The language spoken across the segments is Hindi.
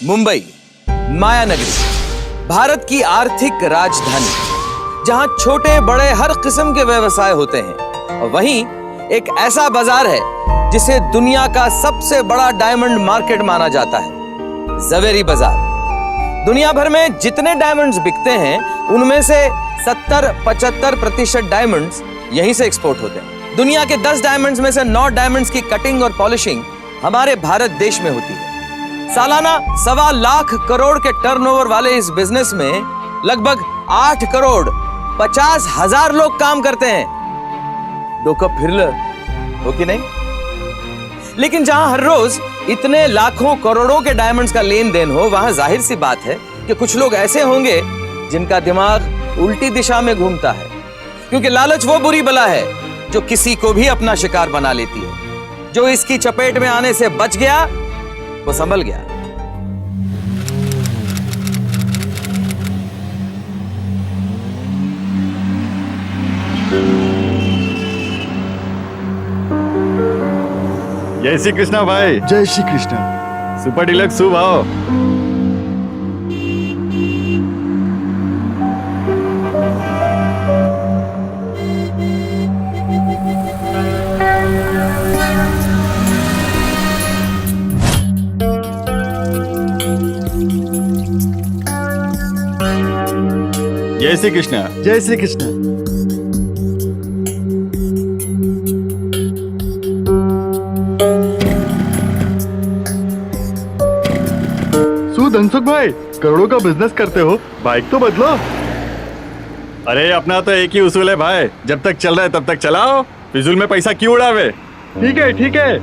मुंबई, माया नगरी, भारत की आर्थिक राजधानी, जहां छोटे बड़े हर किस्म के व्यवसाय होते हैं। और वहीं एक ऐसा बाजार है जिसे दुनिया का सबसे बड़ा डायमंड मार्केट माना जाता है, जवेरी बाजार। दुनिया भर में जितने डायमंड्स बिकते हैं उनमें से 70-75% डायमंड्स यहीं से एक्सपोर्ट होते हैं। दुनिया के 10 डायमंड्स में से 9 डायमंड्स की कटिंग और पॉलिशिंग हमारे भारत देश में होती है। सालाना 1.25 लाख करोड़ के टर्नओवर वाले इस बिजनेस में लगभग 8 करोड़ 50 हजार लोग काम करते हैं। दो कप फिर हो कि नहीं? लेकिन जहां हर रोज इतने लाखों करोड़ों के डायमंड्स का लेन देन हो, वहां जाहिर सी बात है कि कुछ लोग ऐसे होंगे जिनका दिमाग उल्टी दिशा में घूमता है, क्योंकि लालच वो बुरी बला है जो किसी को भी अपना शिकार बना लेती है। जो इसकी चपेट में आने से बच गया वो संभल गया। जय श्री कृष्णा भाई। जय श्री कृष्ण। सुपर डिलक्स शुभ आओ। जय श्री कृष्णा। जय श्री कृष्ण। धनसुख भाई, करोड़ों का बिजनेस करते हो, बाइक तो बदलो। अरे अपना तो एक ही उसूल है भाई, जब तक चल रहा है तब तक चलाओ, फिजूल में पैसा क्यों उड़ावे। ठीक है ठीक है।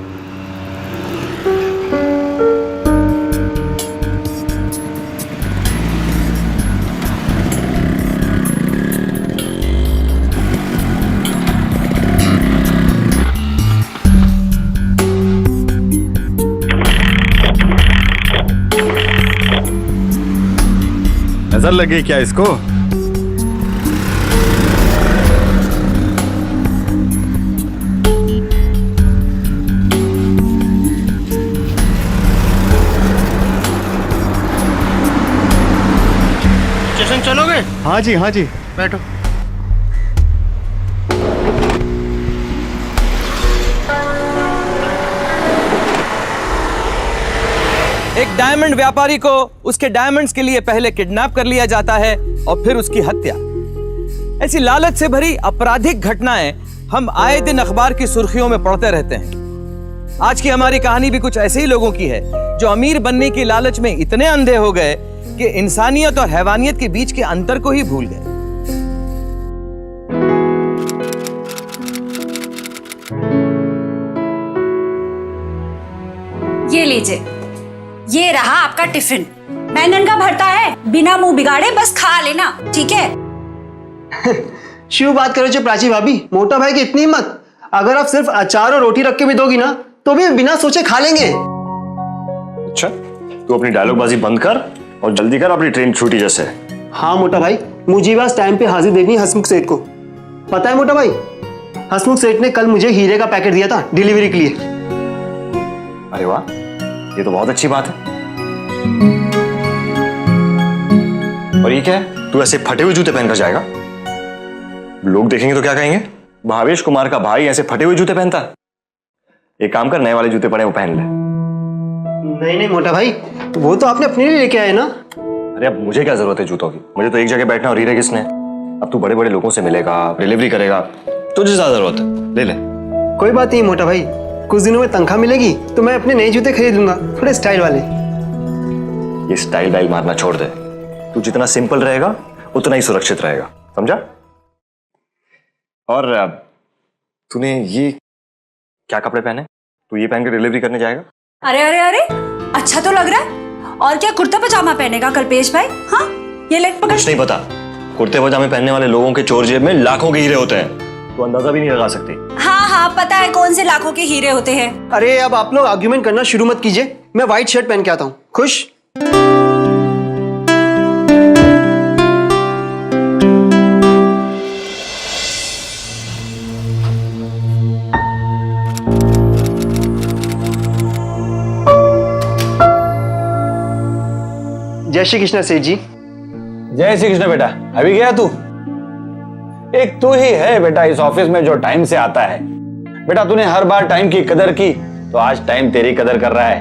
नजर लगी क्या इसको? स्टेशन चलोगे? हाँ जी हाँ जी। बैठो। एक डायमंड व्यापारी को उसके डायमंड्स के लिए पहले किडनैप कर लिया जाता है और फिर उसकी हत्या। ऐसी लालच से भरी आपराधिक घटनाएं हम आए दिन अखबार की सुर्खियों में पढ़ते रहते हैं। आज की हमारी कहानी भी कुछ ऐसे ही लोगों की है जो अमीर बनने की लालच में इतने अंधे हो गए कि इंसानियत और हैवानियत के बीच के अंतर को ही भूल गए। ये लीजिए, ये रहा आपका टिफिन। बैंगन का भरता है, बिना मुंह बिगाड़े बस खा लेना, ठीक है? शिव बात करे जो प्राची भाभी, मोटा भाई की इतनी हिम्मत। अगर आप सिर्फ अचार और रोटी रख के भी दोगी ना तो भी बिना सोचे खा लेंगे। अच्छा, तू अपनी डायलॉगबाजी बंद कर और जल्दी कर, अपनी ट्रेन छूटी जैसे। हाँ मोटा भाई, मुझे बस टाइम पे हाजिर देखनी है हसमुख सेठ को। पता है मोटा भाई, हसमुख सेठ ने कल मुझे हीरे का पैकेट दिया था डिलीवरी के लिए। अरे वाह, ये तो बहुत अच्छी बात है। और ये क्या है, तू ऐसे फटे हुए जूते पहनकर जाएगा? लोग देखेंगे तो क्या कहेंगे? भावेश कुमार का भाई ऐसे फटे हुए जूते पहनता? एक काम कर, नए वाले जूते पड़े वो पहन ले। नहीं नहीं मोटा भाई, वो तो आपने अपने लिए लेके आए ना। अरे अब मुझे क्या जरूरत है जूतों की? मुझे तो एक जगह बैठना और हीरे किसने? अब तू बड़े बड़े लोगों से मिलेगा, डिलीवरी करेगा, तुझे ज्यादा जरूरत है, ले ले। कोई बात नहीं मोटा भाई, कुछ दिनों में तनख्वाह मिलेगी तो मैं अपने नए जूते खरीद लूंगा, थोड़े स्टाइल वाले। ये स्टाइल वाइल मारना छोड़ दे। तू जितना सिंपल रहेगा उतना ही सुरक्षित रहेगा, समझा? और तूने ये क्या कपड़े पहने? तू ये पहन के डिलीवरी करने जाएगा? अरे अरे अरे, अच्छा तो लग रहा है। और क्या कुर्ता पजामा पहनेगा कल्पेश भाई? हाँ, ये लेग पकड़। कुछ नहीं पता, कुर्ते पजामे पहनने वाले लोगों के चोर जेब में लाखों के हीरे होते हैं, तो अंदाजा भी नहीं लगा सकती। हाँ हाँ, पता है कौन से लाखों के हीरे होते हैं। अरे अब आप लोग आर्ग्यूमेंट करना शुरू मत कीजिए, मैं व्हाइट शर्ट पहन के आता हूँ। खुश? जय श्री कृष्ण सेठ जी। जय श्री कृष्ण बेटा। अभी गया तू? एक तू ही है बेटा इस ऑफिस में जो टाइम से आता है। बेटा तूने हर बार टाइम की कदर की, तो आज टाइम तेरी कदर कर रहा है।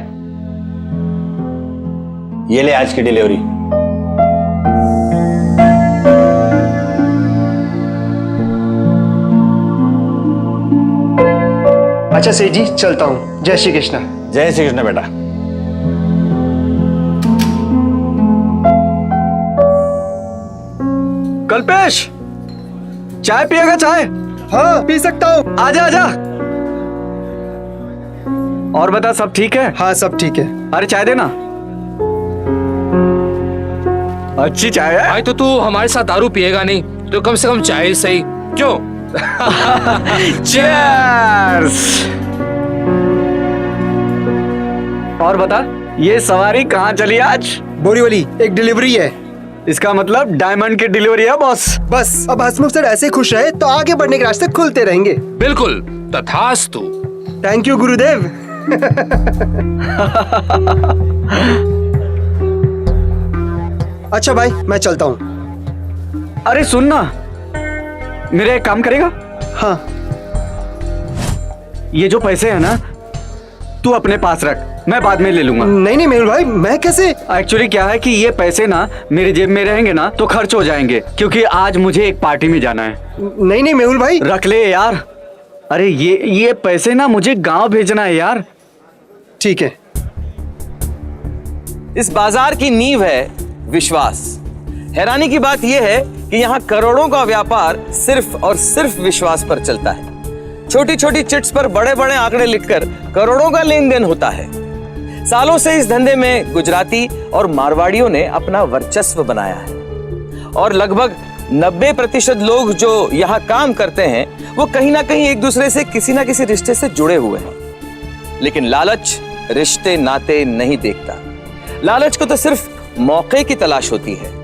ये ले आज की डिलीवरी। अच्छा सेठ जी, चलता हूँ। जय श्री कृष्ण। जय श्री कृष्ण बेटा। कल्पेश, चाय पिएगा? चाय? हाँ पी सकता हूँ। आजा आजा। और बता, सब ठीक है? हाँ सब ठीक है। अरे चाय देना। अच्छी चाय है। भाई तो तू हमारे साथ दारू पिएगा नहीं तो कम से कम चाय सही, क्यों? चीयर्स। और बता, ये सवारी कहाँ चली आज? बोरीवली, एक डिलीवरी है। इसका मतलब डायमंड की डिलीवरी है बॉस। बस अब हसमुख सर ऐसे खुश रहे तो आगे बढ़ने के रास्ते खुलते रहेंगे। बिल्कुल, तथास्तु। थैंक यू गुरुदेव। अच्छा भाई, मैं चलता हूँ। अरे सुन ना, मेरा एक काम करेगा? हाँ। ये जो पैसे है ना, तू अपने पास रख, मैं बाद में ले लूंगा। नहीं नहीं मेहुल भाई, मैं कैसे? एक्चुअली क्या है कि ये पैसे ना मेरी जेब में रहेंगे ना तो खर्च हो जाएंगे, क्योंकि आज मुझे एक पार्टी में जाना है। नहीं नहीं मेहुल भाई। रख ले यार। अरे ये पैसे ना मुझे गांव भेजना है यार। ठीक है। इस बाजार की नींव है विश्वास। हैरानी की बात यह है कि यहाँ करोड़ों का व्यापार सिर्फ और सिर्फ विश्वास पर चलता है। छोटी छोटी चिट्स पर बड़े बड़े आंकड़े लिखकर करोड़ों का लेन देन होता है। सालों से इस धंधे में गुजराती और मारवाड़ियों ने अपना वर्चस्व बनाया है और लगभग 90% लोग जो यहाँ काम करते हैं वो कहीं ना कहीं एक दूसरे से किसी ना किसी रिश्ते से जुड़े हुए हैं। लेकिन लालच रिश्ते नाते नहीं देखता। लालच को तो सिर्फ मौके की तलाश होती है।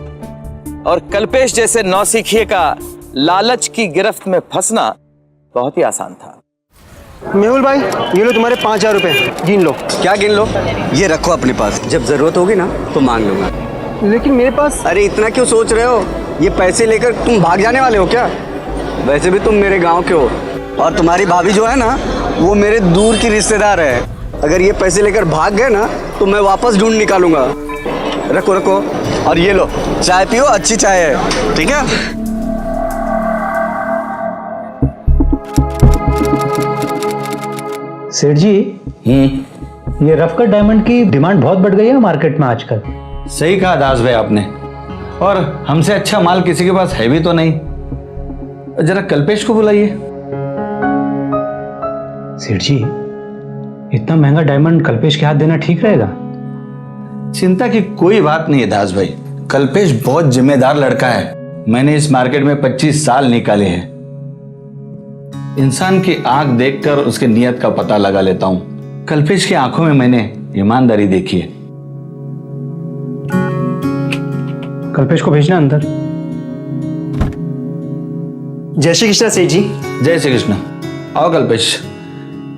और कल्पेश जैसे नौसिखिए का लालच की गिरफ्त में फंसना बहुत ही आसान था। मेहुल भाई, ये लो तुम्हारे 5000 रुपए, गिन लो। क्या गिन लो? ये रखो अपने पास, जब जरूरत होगी ना तो मांग लूंगा। लेकिन मेरे पास। अरे इतना क्यों सोच रहे हो? ये पैसे लेकर तुम भाग जाने वाले हो क्या? वैसे भी तुम मेरे गांव के हो और तुम्हारी भाभी जो है ना वो मेरे दूर की रिश्तेदार है। अगर ये पैसे लेकर भाग गए ना तो मैं वापस ढूंढ निकालूंगा। रखो रखो, और ये लो चाय पियो, अच्छी चाय है, ठीक है? सेठ जी, ये रफ कट डायमंड की डिमांड बहुत बढ़ गई है मार्केट में आजकल। सही कहा दास भाई आपने। और हमसे अच्छा माल किसी के पास है भी तो नहीं। जरा कल्पेश को बुलाइए। सेठ जी, इतना महंगा डायमंड कल्पेश के हाथ देना ठीक रहेगा? चिंता की कोई बात नहीं है दास भाई। कल्पेश बहुत जिम्मेदार लड़का है। मैंने इस मार्केट में 25 साल निकाले हैं। इंसान की आंख देखकर उसके नियत का पता लगा लेता हूं। कल्पेश की आंखों में मैंने ईमानदारी देखी है। कल्पेश को भेजना अंदर। जय श्री कृष्ण सेठ जी। जय श्री कृष्ण। आओ कल्पेश,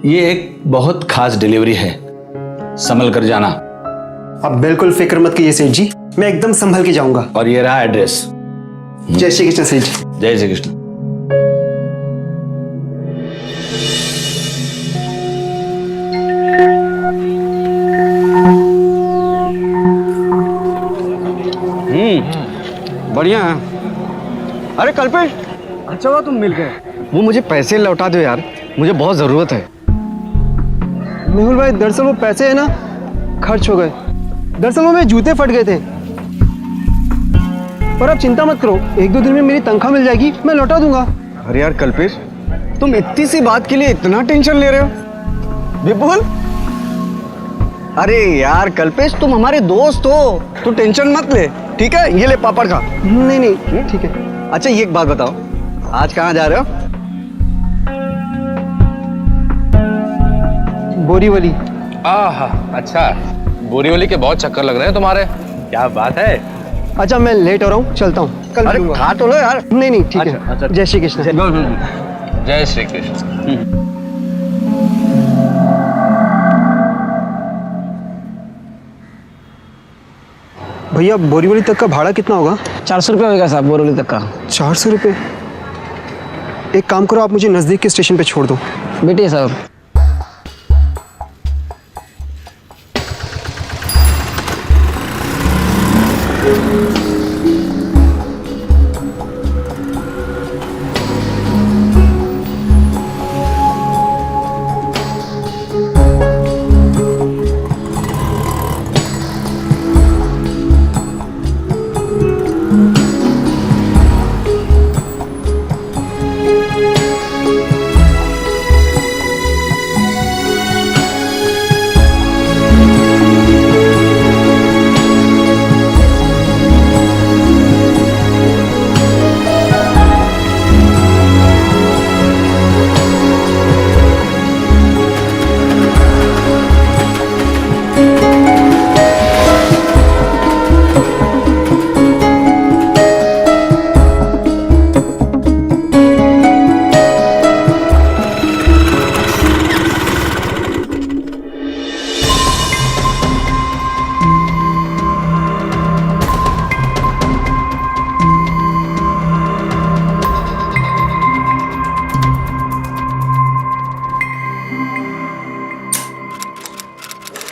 ये एक बहुत खास डिलीवरी है, संभल कर जाना। अब बिल्कुल फिक्र मत कीजिए सेठ जी, मैं एकदम संभल के जाऊंगा। और ये रहा एड्रेस। जय श्री कृष्ण सेठ जी। जय श्री कृष्ण। बढ़िया है। अरे कल्पेश, अच्छा हुआ तुम मिल गए। वो मुझे पैसे लौटा दो यार, मुझे बहुत जरूरत है। मेहुल भाई, दरअसल वो पैसे है ना खर्च हो गए। दरअसल वो मेरे जूते फट गए थे। पर अब चिंता मत करो, 1-2 दिन में मेरी तनख्वाह मिल जाएगी, मैं लौटा दूंगा। अरे यार कल्पेश, तुम इतनी सी बात के लिए इतना टेंशन ले रहे हो? विपुल, अरे यार कल्पेश, तुम हमारे दोस्त हो, तू टेंशन मत ले, ठीक है? ये ले पापड़ खा। नहीं नहीं ठीक है। अच्छा ये एक बात बताओ, आज कहाँ जा रहे हो? बोरीवली। आहा, अच्छा, बोरीवली के बहुत चक्कर लग रहे हैं तुम्हारे। क्या बात है। अच्छा मैं लेट हो रहा हूँ, चलता हूँ, कल अरे मिलूंगा। खा तो लो यार। नहीं नहीं ठीक है। जय श्री कृष्ण। जय श्री कृष्ण। भैया बोरीवली तक का भाड़ा कितना होगा? 400 रुपये होगा साहब बोरीवली तक का। 400 रुपये? एक काम करो, आप मुझे नज़दीक के स्टेशन पे छोड़ दो। बेटिए साहब।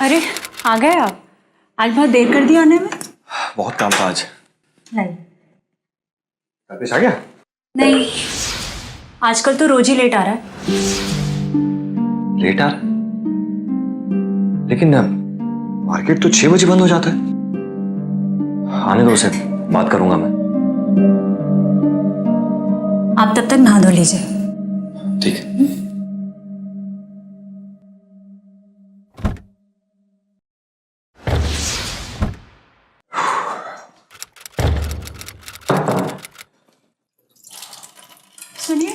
अरे आ गए आप? आज बहुत देर कर दी आने में। बहुत काम था आज। नहीं वापस आ गया? नहीं, आजकल तो रोज ही लेट आ रहा है। लेट आ रहा? लेकिन मार्केट तो 6 बजे बंद हो जाता है। आने दो उसे, बात करूंगा मैं। आप तब तक नहा धो लीजिए। ठीक है। सुनिए।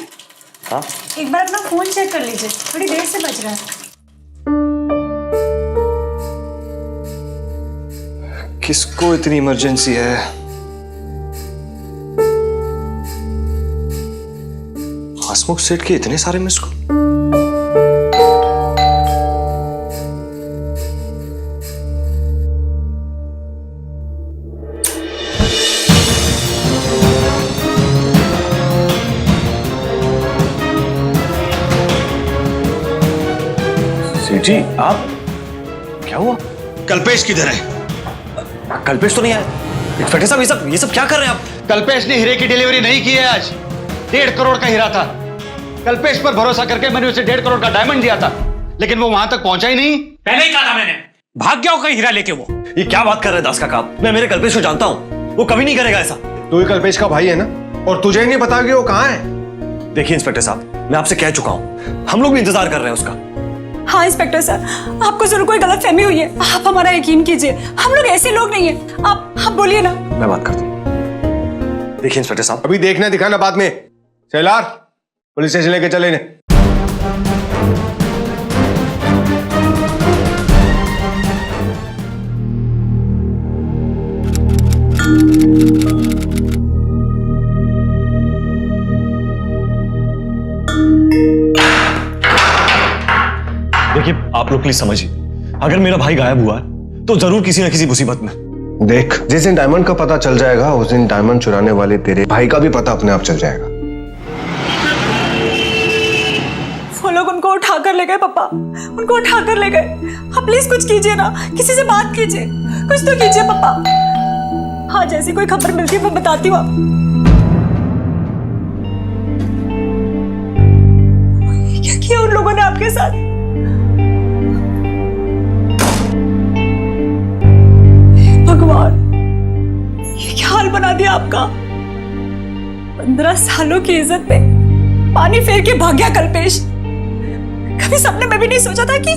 हाँ? एक बार अपना फोन चेक कर लीजिए, थोड़ी देर से बज रहा है। किसको इतनी इमरजेंसी है? हसमुख सेठ के इतने सारे मिस कॉल। सेठ जी, आप क्या हुआ? कल्पेश किधर है? कल्पेश तो नहीं आया। इंस्पेक्टर साहब, ये सब क्या कर रहे हैं आप? कल्पेश ने हीरे की डिलीवरी नहीं की है आज। 1.5 करोड़ का हीरा था। कल्पेश पर भरोसा करके मैंने उसे 1.5 करोड़ का डायमंड दिया था, लेकिन वो वहां तक पहुंचा ही नहीं। पहले ही कहा था मैंने, भाग गया होगा हीरा लेके वो। ये क्या बात कर रहे हैं दास काका? मैं मेरे कल्पेश को जानता हूँ, वो कभी नहीं करेगा ऐसा। तू ही कल्पेश का भाई है ना, और तुझे ही नहीं पता कि वो कहाँ है। देखिए इंस्पेक्टर साहब, मैं आपसे कह चुका हूँ, हम लोग भी इंतजार कर रहे हैं उसका। हाँ इंस्पेक्टर सर, आपको जरूर कोई गलतफहमी हुई है। आप हमारा यकीन कीजिए, हम लोग ऐसे लोग नहीं हैं। आप बोलिए ना। मैं बात करता हूँ। देखिए इंस्पेक्टर साहब, अभी देखना दिखाना बाद में। सेलार, पुलिस स्टेशन लेके चले इन्हें। देखिए आप लोग प्लीज समझिए, अगर मेरा भाई गायब हुआ है तो जरूर किसी ना किसी मुसीबत में। देख, जिस दिन डायमंड का पता चल जाएगा, उस दिन डायमंड चुराने वाले तेरे भाई का भी पता अपने आप चल जाएगा। वो लोग उनको उठा कर ले गए पापा, उनको उठा कर ले गए। आप प्लीज कुछ कीजिए ना, किसी से बात कीजिए, कुछ तो कीजिए पापा। हाँ, जैसी कोई खबर मिलती है मैं बताती हूँ आपको। क्या किया उन लोगों ने आपके साथ? भगवान, ये क्या हाल बना दिया आपका। 15 सालों की इज्जत पे पानी फेर के भाग गया कल्पेश। कभी सपने में भी नहीं सोचा था कि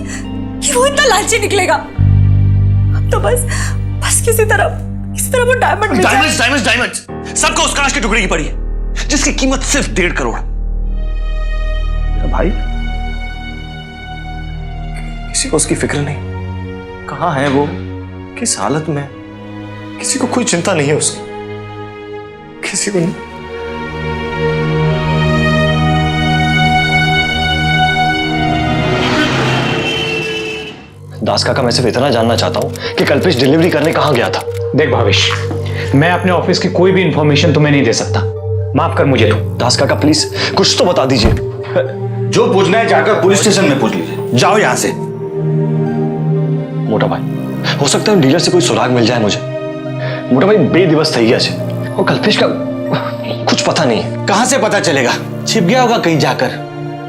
वो इतना लालची निकलेगा। अब तो बस किसी तरह वो डायमंड मिल जाए। डायमंड्स सबको उस कांच के टुकड़े की पड़ी है, जिसकी कीमत सिर्फ 1.5 करोड़। मेरा भाई, किसी को उसकी फिक्र नहीं। कहां है वो, किस हालत में, किसी को कोई चिंता नहीं है उसकी, किसी को नहीं। दास काका, मैं सिर्फ इतना जानना चाहता हूं कि कल्पेश डिलीवरी करने कहां गया था। देख भावेश, मैं अपने ऑफिस की कोई भी इंफॉर्मेशन तुम्हें नहीं दे सकता। माफ कर मुझे तू। दास काका प्लीज कुछ तो बता दीजिए। जो पूछना है जाकर पुलिस स्टेशन में पूछ लीजिए। जाओ यहां से। मोटा भाई, हो सकता है डीलर से कोई सुराग मिल जाए मुझे। मोटा भाई बेदिवस થઈ ગયા છે और कल्पेश का कुछ पता नहीं। कहां से पता चलेगा? छिप गया होगा कहीं जाकर।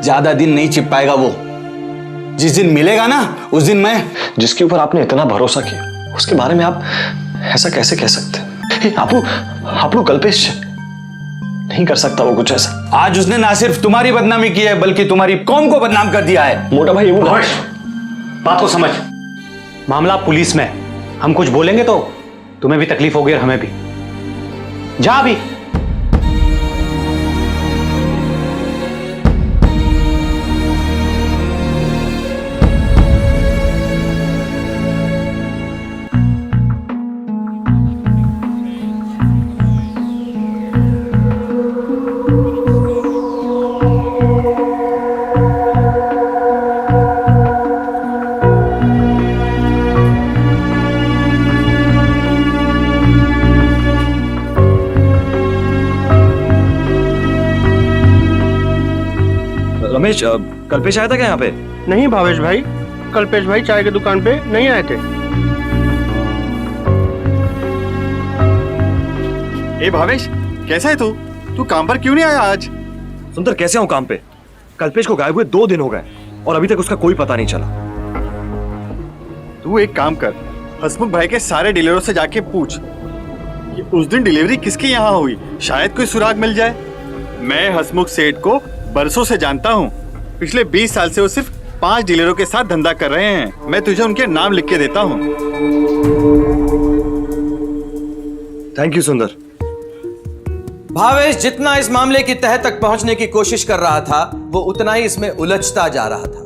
ज्यादा दिन नहीं छिप पाएगा वो। जिस दिन मिलेगा ना उस दिन मैं। जिसके ऊपर आपने इतना भरोसा किया उसके बारे में आप ऐसा कैसे कह सकते हैं? आप लोग कल्पेश नहीं कर सकता वो कुछ ऐसा। आज उसने ना सिर्फ तुम्हारी बदनामी की है बल्कि तुम्हारी कौम को बदनाम कर दिया है। मोटा भाई वो बात को समझ। मामला पुलिस में है। हम कुछ बोलेंगे तो तुम्हें भी तकलीफ होगी और हमें भी। जा अभी। रमेश, कल्पेश आया था क्या यहाँ पे? नहीं भावेश भाई, कल्पेश भाई चाय की दुकान पे नहीं आए थे। ए भावेश, कैसा है तू? तू काम पर क्यों नहीं आया आज? सुंदर कैसे हूँ काम पे? कल्पेश को गायब हुए 2 दिन हो गए और अभी तक उसका कोई पता नहीं चला। तू एक काम कर, हसमुख भाई के सारे डीलरों से जाके पूछ कि उस दिन डिलीवरी किसके यहाँ हुई। शायद कोई सुराग मिल जाए। मैं हसमुख सेठ को बरसों से जानता हूँ। पिछले 20 साल से वो सिर्फ 5 डीलरों के साथ धंधा कर रहे हैं। मैं तुझे उनके नाम लिख के देता हूँ। थैंक यू सुंदर। भावेश जितना इस मामले की तह तक पहुंचने की कोशिश कर रहा था वो उतना ही इसमें उलझता जा रहा था।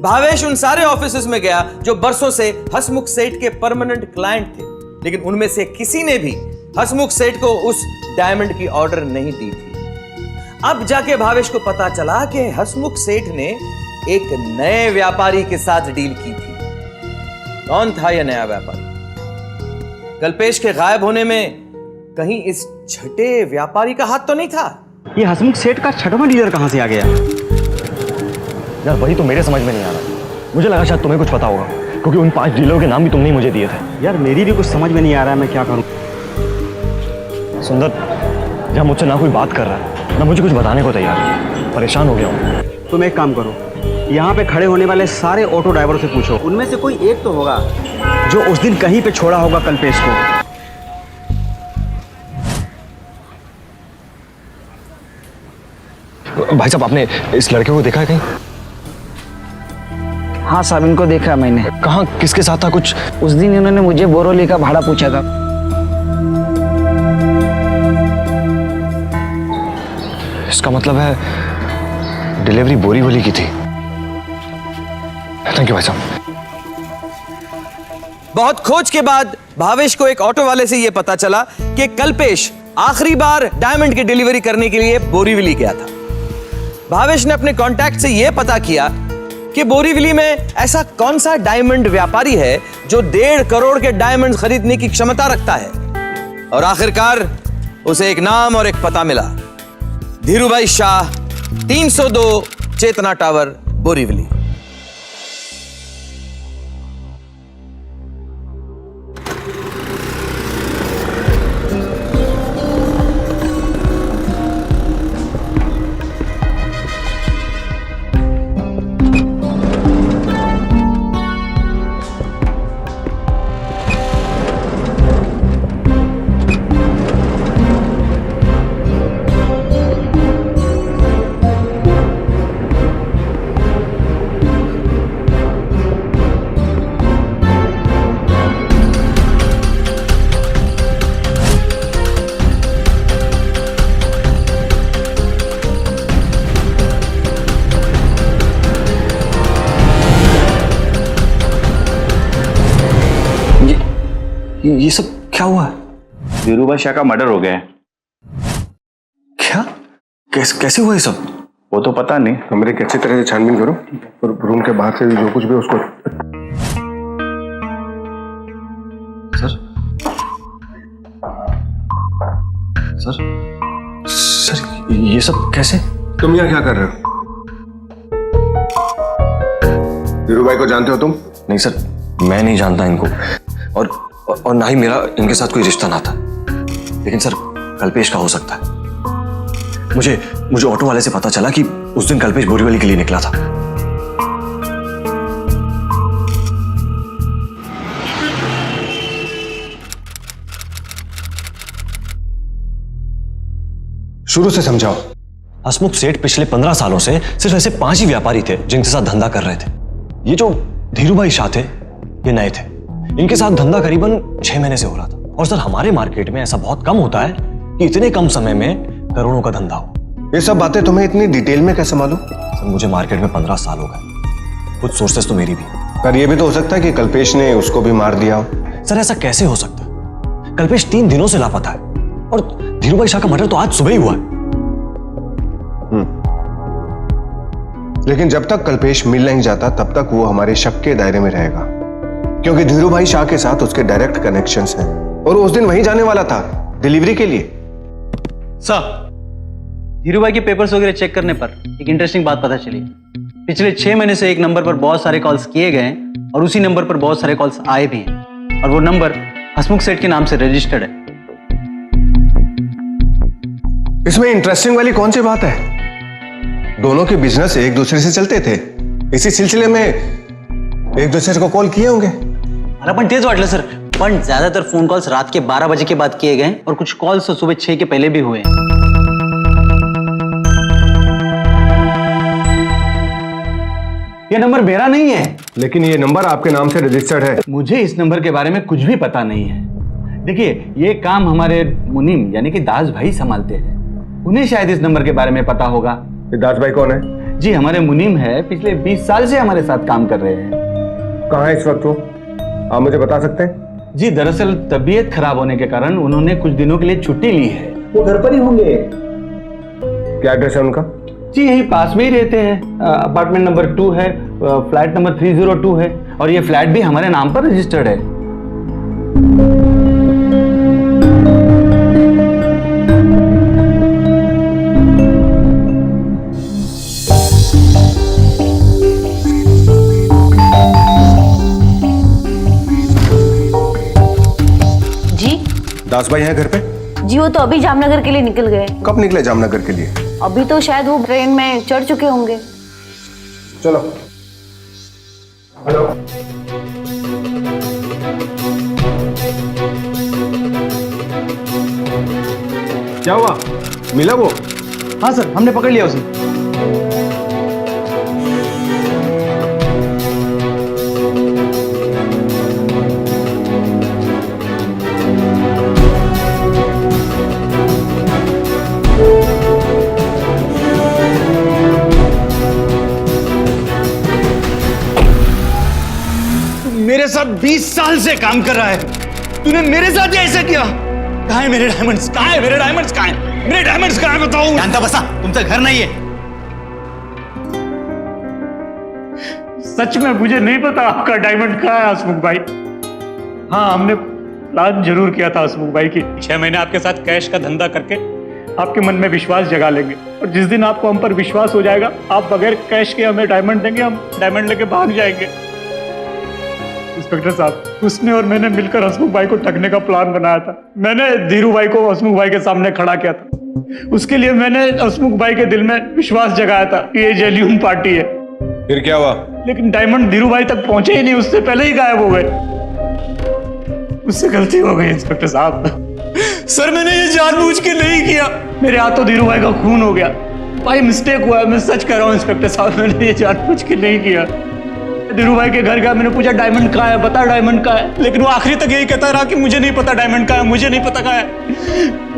भावेश उन सारे ऑफिसेज में गया जो बरसों से हसमुख सेठ के परमानेंट क्लाइंट थे, लेकिन उनमें से किसी ने भी हसमुख सेठ को उस डायमंड की ऑर्डर नहीं दी थी। अब जाके भावेश को पता चला कि हसमुख सेठ ने एक नए व्यापारी के साथ डील की थी। कौन था यह नया व्यापारी? कल्पेश के गायब होने में कहीं इस छठे व्यापारी का हाथ तो नहीं था? ये हसमुख सेठ का छठवां डीलर कहां से आ गया? यार वही तो मेरे समझ में नहीं आ रहा। मुझे लगा शायद तुम्हें कुछ पता होगा क्योंकि उन 5 डीलरों के नाम भी तुमने ही मुझे दिए थे। यार मेरी भी कुछ समझ में नहीं आ रहा है, मैं क्या करूं। सुंदर, जहां मुझसे ना कोई बात कर रहा है ना मुझे कुछ बताने को तैयार है, परेशान हो गया हूँ। तुम एक काम करो, यहाँ पे खड़े होने वाले सारे ऑटो ड्राइवरों से पूछो, उनमें से कोई एक तो होगा जो उस दिन कहीं पे छोड़ा होगा कल्पेश को। भाई साहब, आपने इस लड़के को देखा है कहीं? हाँ साहब, इनको देखा मैंने। कहाँ, किसके साथ था? कुछ उस दिन इन्होंने मुझे बोरोली का भाड़ा पूछा था। इसका मतलब है डिलीवरी बोरीवली की थी। थैंक यू भाई साहब। बहुत खोज के बाद भावेश को एक ऑटो वाले से यह पता चला कि कल्पेश आखिरी बार डायमंड की डिलीवरी करने के लिए बोरीवली गया था। भावेश ने अपने कॉन्टैक्ट से यह पता किया कि बोरीवली में ऐसा कौन सा डायमंड व्यापारी है जो 1.5 करोड़ के डायमंड खरीदने की क्षमता रखता है। और आखिरकार उसे एक नाम और एक पता मिला। धीरूभाई शाह, 302 चेतना टावर, बोरीवली। ये सब क्या हुआ? धीरूभाई शाह का मर्डर हो गया है। क्या? कैसे हुआ ये सब? वो तो पता नहीं। कमरे की अच्छी तरह से छानबीन करो और रूम के बाहर से भी जो कुछ भी उसको। ये सब कैसे? तुम यहाँ क्या कर रहे हो? धीरू भाई को जानते हो तुम? नहीं सर, मैं नहीं जानता इनको, और ना ही मेरा इनके साथ कोई रिश्ता ना था। लेकिन सर, कल्पेश का हो सकता है। मुझे ऑटो वाले से पता चला कि उस दिन कल्पेश बोरीवली के लिए निकला था। शुरू से समझाओ। हसमुख सेठ पिछले 15 सालों से सिर्फ ऐसे 5 ही व्यापारी थे जिनके साथ धंधा कर रहे थे। ये जो धीरूभाई शाह थे, ये नए थे। इनके साथ धंधा करीबन 6 महीने से हो रहा था। और सर, हमारे मार्केट में ऐसा बहुत कम होता है कि इतने कम समय में करोड़ों का धंधा हो। ये सब बातें तुम्हें इतनी डिटेल में कैसे मालूम? सर, मुझे मार्केट में 15 साल हो गए। कुछ सोर्सेस तो मेरी भी। पर यह भी तो हो सकता है कि कल्पेश ने उसको भी मार दिया हो। सर, ऐसा कैसे हो सकता है? कल्पेश 3 दिनों से लापता है और धीरूभाई शाह का मर्डर तो आज सुबह ही हुआ है। लेकिन जब तक कल्पेश मिल नहीं जाता तब तक वो हमारे शक के दायरे में रहेगा, क्योंकि धीरूभाई शाह के साथ उसके डायरेक्ट कनेक्शंस हैं और उस दिन वहीं जाने वाला था डिलीवरी के लिए। सर, धीरूभाई के पेपर्स वगैरह चेक करने पर एक इंटरेस्टिंग बात पता चली। पिछले 6 महीने से एक नंबर पर बहुत सारे कॉल्स किए गए हैं और उसी नंबर पर बहुत सारे कॉल्स आए भी हैं, और वो नंबर हसमुख सेठ के नाम से रजिस्टर्ड है। इसमें इंटरेस्टिंग वाली कौन सी बात है? दोनों के बिजनेस एक दूसरे से चलते थे, इसी सिलसिले में एक दूसरे को कॉल किए होंगे। मला पण तेच वाटलं सर, पण ज्यादातर फोन कॉल्स रात के 12 बजे के बाद किए गए और कुछ कॉल्स तो सुबह 6 के पहले भी हुए। ये नंबर मेरा नहीं है। लेकिन ये नंबर आपके नाम से रजिस्टर्ड है। मुझे इस नंबर के बारे में कुछ भी पता नहीं है। देखिए, ये काम हमारे मुनीम यानी कि दास भाई संभालते हैं। उन्हें शायद इस नंबर के बारे में पता होगा। दास भाई कौन है? जी, हमारे मुनीम है, पिछले 20 साल से हमारे साथ काम कर रहे हैं। कहाँ है इस वक्त वो? आप मुझे बता सकते हैं? जी, दरअसल तबीयत खराब होने के कारण उन्होंने कुछ दिनों के लिए छुट्टी ली है। वो घर पर ही होंगे। क्या एड्रेस है उनका? जी, यही पास में ही रहते हैं। अपार्टमेंट नंबर 2 है, फ्लैट नंबर 302 है, और ये फ्लैट भी हमारे नाम पर रजिस्टर्ड है। दास भाई हैं घर पे? जी, वो तो अभी जामनगर के लिए निकल गए। कब निकले जामनगर के लिए? अभी तो शायद वो ट्रेन में चढ़ चुके होंगे। चलो। हेलो। क्या हुआ? मिला वो? हाँ सर, हमने पकड़ लिया उसे। मेरे साथ 20 साल से काम कर रहा है, तूने मेरे साथ ही ऐसा किया? कहाँ है मेरे डायमंड्स? कहाँ है मेरे डायमंड्स? कहाँ है मेरे डायमंड्स? कहाँ है बताओ। शांता बसा, तुमचा घर नहीं है। सच में मुझे नहीं पता आपका डायमंड कहाँ है हसमुख भाई। हाँ, हमने प्लान जरूर किया था हसमुख भाई की 6 महीने आपके साथ कैश का धंधा करके आपके मन में विश्वास जगा लेंगे, और जिस दिन आपको हम पर विश्वास हो जाएगा, आप बगैर कैश के हमें डायमंड देंगे, हम डायमंड लेके भाग जाएंगे। इंस्पेक्टर साहब, उसने और मैंने मिलकर हसमुख भाई को ठगने का प्लान बनाया था। मैंने धीरू भाई को हसमुख भाई के सामने खड़ा किया था। उसके लिए मैंने हसमुख भाई के दिल में विश्वास जगाया था कि ये जेन्युइन पार्टी है। फिर क्या हुआ? लेकिन डायमंड धीरू भाई तक पहुंचे ही नहीं, उससे पहले ही गायब हो गए। उससे गलती हो गई इंस्पेक्टर साहब। सर, मैंने ये जानबूझ के नहीं किया। मेरे हाथों धीरू भाई का खून हो गया। भाई, मिस्टेक हुआ है, मैं सच कह रहा हूँ इंस्पेक्टर साहब, मैंने ये जानबूझ के नहीं किया। धीरू भाई के घर गया, मैंने पूछा डायमंड कहाँ है, बता डायमंड कहाँ है, लेकिन वो आखिरी तक यही कहता रहा कि मुझे नहीं पता डायमंड कहाँ है, मुझे नहीं पता कहाँ है।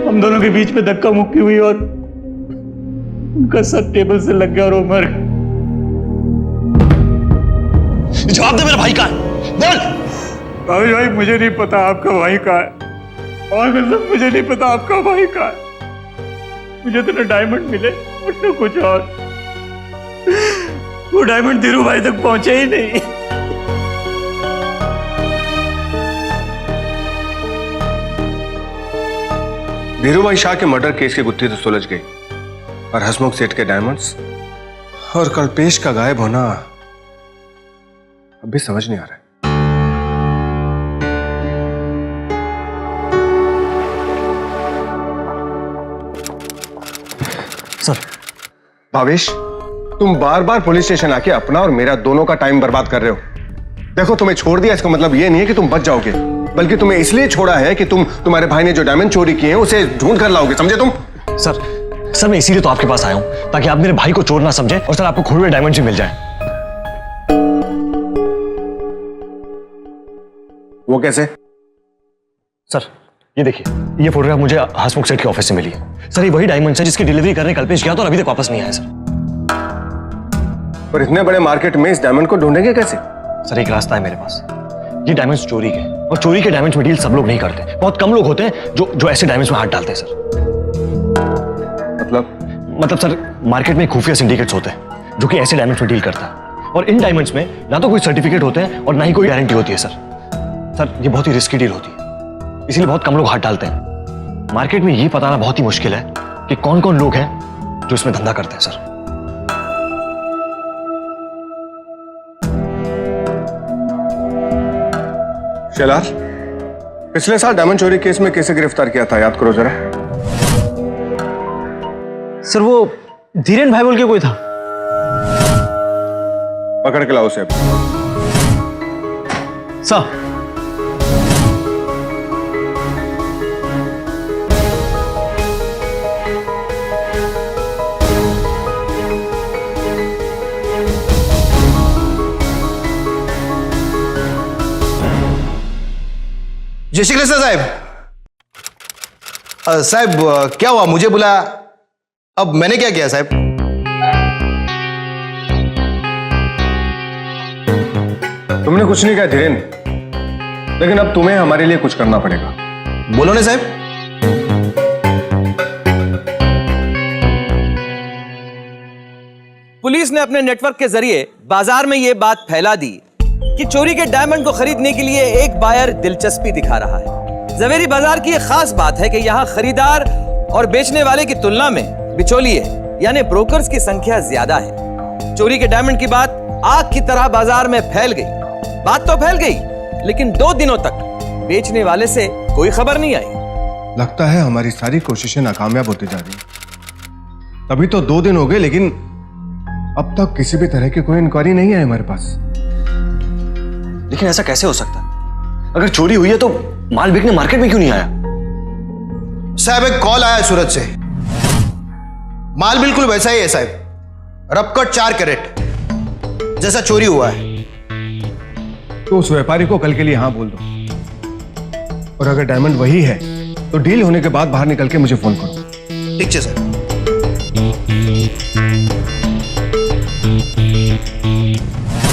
हम दोनों के बीच में धक्का मुक्की हुई और उनका सर टेबल से लग गया और वो मर गया। जवाब दे, मेरा भाई कहाँ है? बोल। भाई, मुझे नहीं पता आपका भाई कहाँ है, और मतलब मुझे नहीं पता आपका भाई कहाँ है। मुझे तो ना डायमंड मिले और ना कुछ और। वो डायमंड धीरू भाई तक पहुंचे ही नहीं। धीरू भाई शाह के मर्डर केस की गुत्थी तो सुलझ गई, और हसमुख सेठ के डायमंड्स और कल्पेश का गायब होना अभी समझ नहीं आ रहा है। सर, भावेश, तुम बार बार पुलिस स्टेशन आके अपना और मेरा दोनों का टाइम बर्बाद कर रहे हो। देखो, तुम्हें छोड़ दिया इसका मतलब ये नहीं है कि तुम बच जाओगे, बल्कि तुम्हें इसलिए छोड़ा है कि तुम्हारे भाई ने जो डायमंड चोरी किए हैं उसे ढूंढ कर लाओगे, समझे तुम? सर मैं इसीलिए तो आपके पास आया हूं, ताकि आप मेरे भाई को चोर ना समझे और सर आपको खोए हुए डायमंड भी मिल जाए। वो कैसे? सर ये देखिए, ये फोटोग्राफ मुझे हसमुख सेठ के ऑफिस से मिली है। सर ये वही डायमंड है जिसकी डिलीवरी करने कल्पेश गया था और अभी तक वापस नहीं आया सर। पर इतने बड़े मार्केट में इस डायमंड को ढूंढेंगे कैसे? सर एक रास्ता है मेरे पास। ये डायमंड्स चोरी के, और चोरी के डायमंड्स में डील सब लोग नहीं करते। बहुत कम लोग होते हैं जो ऐसे डायमंड्स में हाथ डालते हैं सर। मतलब सर, मार्केट में खुफिया सिंडिकेट्स होते हैं जो कि ऐसे डायमंड्स में डील करता है, और इन डायमंड्स में ना तो कोई सर्टिफिकेट होते हैं और ना ही कोई गारंटी होती है सर। ये बहुत ही रिस्की डील होती है, इसीलिए बहुत कम लोग हाथ डालते हैं। मार्केट में ये बताना बहुत ही मुश्किल है कि कौन कौन लोग हैं जो इसमें धंधा करते हैं सर। शेलार, पिछले साल डायमंड चोरी केस में कैसे गिरफ्तार किया था, याद करो जरा। सर वो धीरेन भाई बोल के कोई था। पकड़ के लाओ उसे। सर जय श्री कृष्ण साहब। साहब क्या हुआ, मुझे बुलाया? अब मैंने क्या किया साहब? तुमने कुछ नहीं किया धीरेन, लेकिन अब तुम्हें हमारे लिए कुछ करना पड़ेगा। बोलो ना साहब। पुलिस ने अपने नेटवर्क के जरिए बाजार में यह बात फैला दी कि चोरी के डायमंड को खरीदने के लिए एक बायर दिलचस्पी दिखा रहा है। जवेरी बाजार की एक खास बात है कि यहाँ खरीदार और बेचने वाले की तुलना में बिचौलिए यानी ब्रोकर्स की संख्या ज्यादा है। चोरी के डायमंड की बात आग की तरह बाजार में फैल गई। बात तो फैल गई, लेकिन 2 दिनों तक बेचने वाले से कोई खबर नहीं आई। लगता है हमारी सारी कोशिशें नाकामयाब होती जा रही हैं। तभी तो 2 दिन हो गए, लेकिन अब तक किसी भी तरह की कोई इंक्वायरी नहीं है हमारे पास। लेकिन ऐसा कैसे हो सकता है? अगर चोरी हुई है तो माल बिकने मार्केट में क्यों नहीं आया? साहब एक कॉल आया सूरत से। माल बिल्कुल वैसा ही है साहब, रपकट 4 कैरेट जैसा चोरी हुआ है। तो उस व्यापारी को कल के लिए हाँ बोल दो, और अगर डायमंड वही है तो डील होने के बाद बाहर निकल के मुझे फोन करो। ठीक है सर।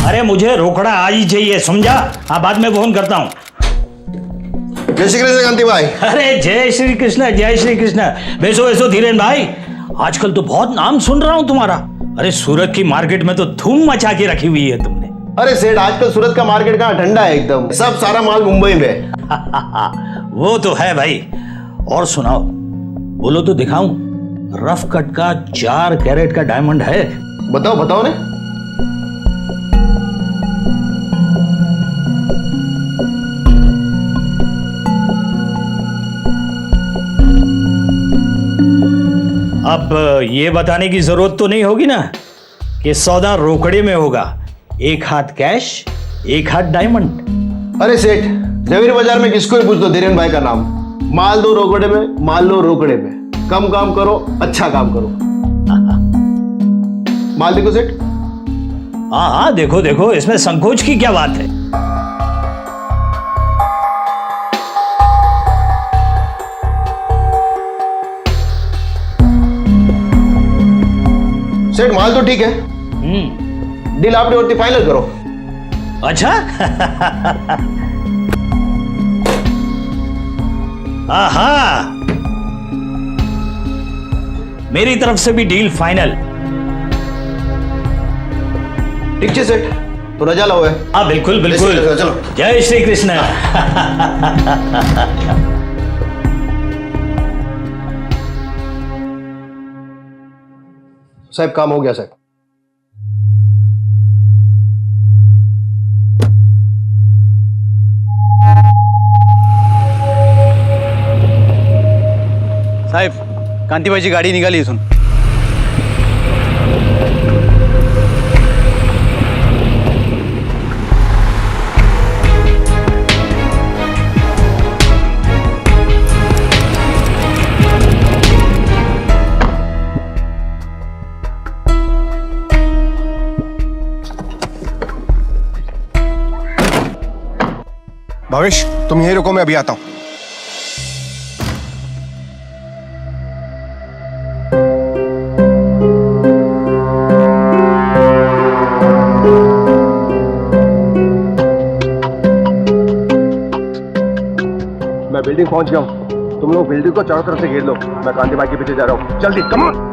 अरे मुझे रोकड़ा आज ही चाहिए, समझा? हाँ बाद में फोन करता हूँ। जय श्री कृष्ण कांति भाई। अरे जय श्री कृष्ण, जय श्री कृष्ण। बैसो बैसो धीरेन भाई, आजकल तो बहुत नाम सुन रहा हूँ तुम्हारा। अरे सूरत की मार्केट में तो धूम मचा के रखी हुई है तुमने। अरे सेठ, आजकल सूरत का मार्केट कहाँ ठंडा है एकदम, सब सारा माल मुंबई में। वो तो है भाई। और सुनाओ, बोलो तो दिखाऊं। रफ कट का 4 कैरेट का डायमंड है। बताओ बताओ ने। अब ये बताने की जरूरत तो नहीं होगी ना कि सौदा रोकड़े में होगा। 1 हाथ कैश, 1 हाथ डायमंड। अरे सेठ, जवेरी बाजार में किसको भी पूछ लो धीरेन भाई का नाम। माल दो रोकड़े में, माल लो रोकड़े में। कम काम करो, अच्छा काम करो। माल देखो सेठ। हाँ हाँ देखो देखो, इसमें संकोच की क्या बात है। सेठ माल तो ठीक है, डील आपने होती फाइनल करो। अच्छा आहा, मेरी तरफ से भी डील फाइनल। ठीक है सेठ, तो रजा लाओ है। हाँ बिल्कुल बिल्कुल, चलो। जय श्री कृष्ण। साहब काम हो गया साहब। साहेब कांतीबाईची गाडी निघाली इथून. भावेश तुम यहीं रुको, मैं अभी आता हूं. मैं बिल्डिंग पहुंच गया हूं. तुम लोग बिल्डिंग को चारों तरफ से घेर लो. मैं कांति भाई के पीछे जा रहा हूं. जल्दी कम ऑन.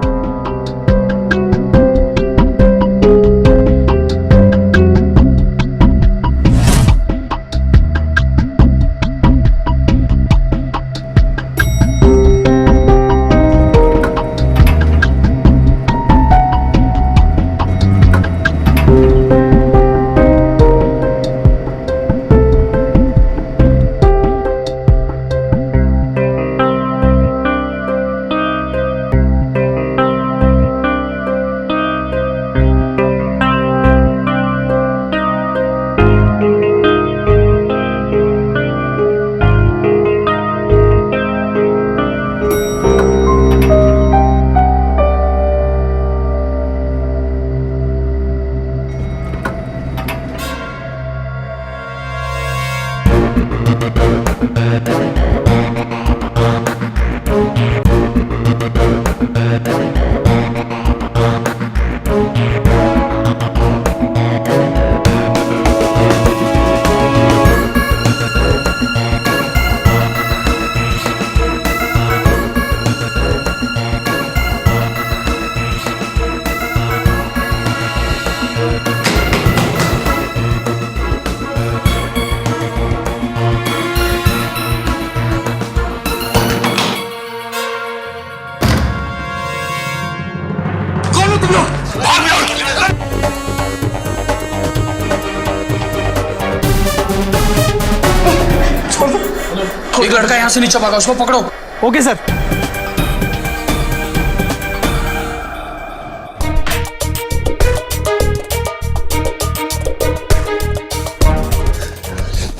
एक लड़का यहाँ से नीचे भागा, उसको पकड़ो. Okay sir.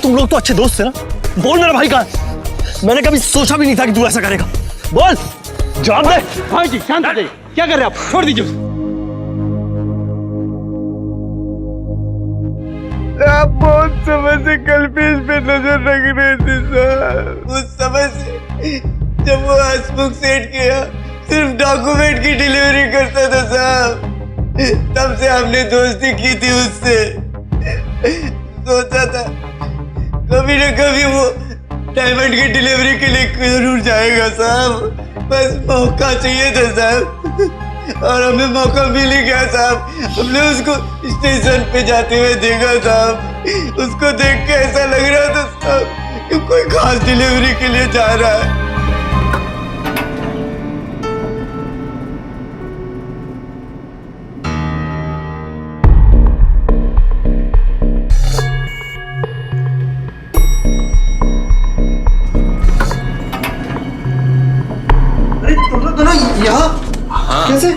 तुम लोग तो अच्छे दोस्त थे ना. बोल मेरा भाई कहाँ. मैंने कभी सोचा भी नहीं था कि तू ऐसा करेगा. बोल. जवाब दे. भाई जी शांत हो जाइए. क्या कर रहे हैं आप? छोड़ दीजिए उसे. आप बहुत समय से कल्पेश पे नजर रख रहे थे सर. उस समय से जब वो हसमुख सेठ के यहाँ सिर्फ डॉक्यूमेंट की डिलीवरी करता था साहब, तब से हमने दोस्ती की थी उससे. सोचा था कभी न कभी वो डायमंड की डिलीवरी के लिए जरूर जाएगा साहब. बस मौका चाहिए था साहब, और हमें मौका मिल ही गया साहब. हमने उसको स्टेशन पे जाते हुए देखा साहब. उसको देख के ऐसा लग रहा था साहब कि कोई खास डिलीवरी के लिए जा रहा है. अरे तुम लोग दोनों यहाँ कैसे?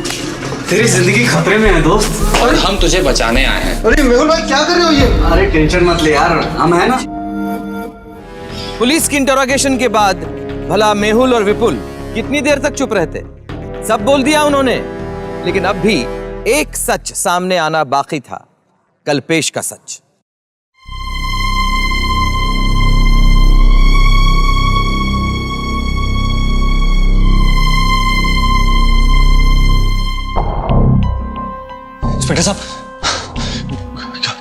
तेरी जिंदगी खतरे में है दोस्त. और हम तुझे बचाने आए हैं. अरे मेहुल भाई क्या कर रहे हो ये? अरे टेंशन मत ले यार, हम है ना. पुलिस की इंटरोगेशन के बाद भला मेहुल और विपुल कितनी देर तक चुप रहते. सब बोल दिया उन्होंने, लेकिन अब भी एक सच सामने आना बाकी था. कल्पेश का सच. इंस्पेक्टर साहब,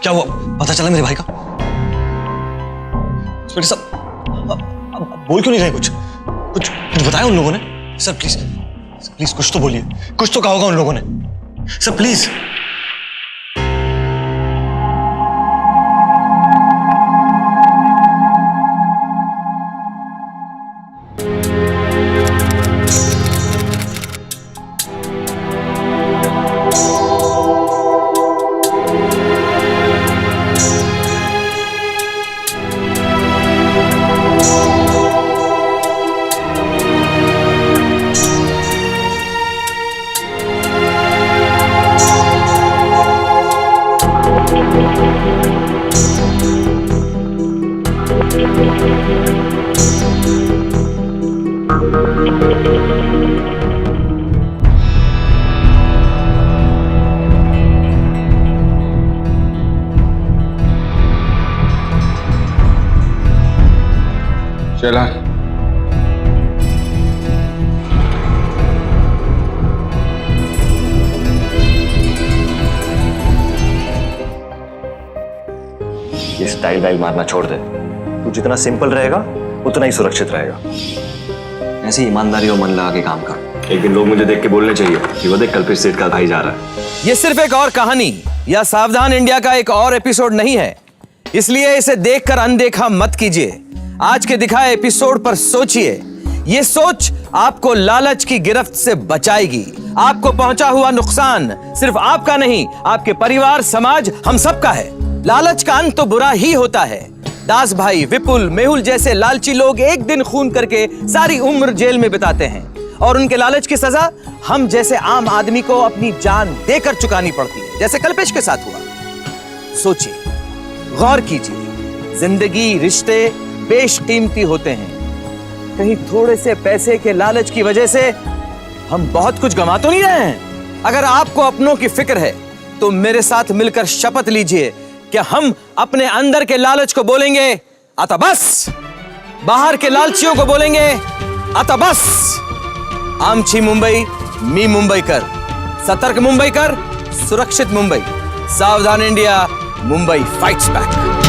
क्या हुआ? पता चला मेरे भाई का? इंस्पेक्टर साहब, अब बोल क्यों नहीं रहे? कुछ कुछ कुछ बताया उन लोगों ने? सर प्लीज, प्लीज कुछ तो बोलिए. कुछ तो कहा होगा उन लोगों ने. Sir please. चला। ये स्टाइल वाइल मारना छोड़ दे। तू जितना सिंपल रहेगा उतना ही सुरक्षित रहेगा। ऐसी ईमानदारी और मन लगा के काम कर। एक दिन लोग मुझे देख के बोलने चाहिए कि वो देख कल्पेश सेठ का भाई जा रहा है। ये सिर्फ एक और कहानी या सावधान इंडिया का एक और एपिसोड नहीं है, इसलिए इसे देखकर अनदेखा मत कीजिए। आज के दिखाए एपिसोड पर सोचिए। ये सोच आपको लालच की गिरफ्त से बचाएगी। आपको पहुंचा हुआ नुकसान सिर्फ आपका नहीं, आपके परिवार, समाज, हम सबका है। लालच का अंत तो बुरा ही होता है। दास भाई, विपुल, मेहुल जैसे लालची लोग एक दिन खून करके सारी उम्र जेल में बिताते हैं और उनके लालच की सजा हम जैसे आम आदमी को अपनी जान देकर चुकानी पड़ती है, जैसे कल्पेश के साथ हुआ। सोचिए, गौर कीजिए, जिंदगी, रिश्ते बेशकीमती होते हैं। कहीं थोड़े से पैसे के लालच की वजह से हम बहुत कुछ गंवा तो नहीं रहे हैं। अगर आपको अपनों की फिक्र है तो मेरे साथ मिलकर शपथ लीजिए कि हम अपने अंदर के लालच को बोलेंगे अता बस, बाहर के लालचियों को बोलेंगे अता बस। आमची मुंबई, मी मुंबई कर, सतर्क मुंबई कर, सुरक्षित मुंबई। सावधान इंडिया, मुंबई फाइट्स बैक।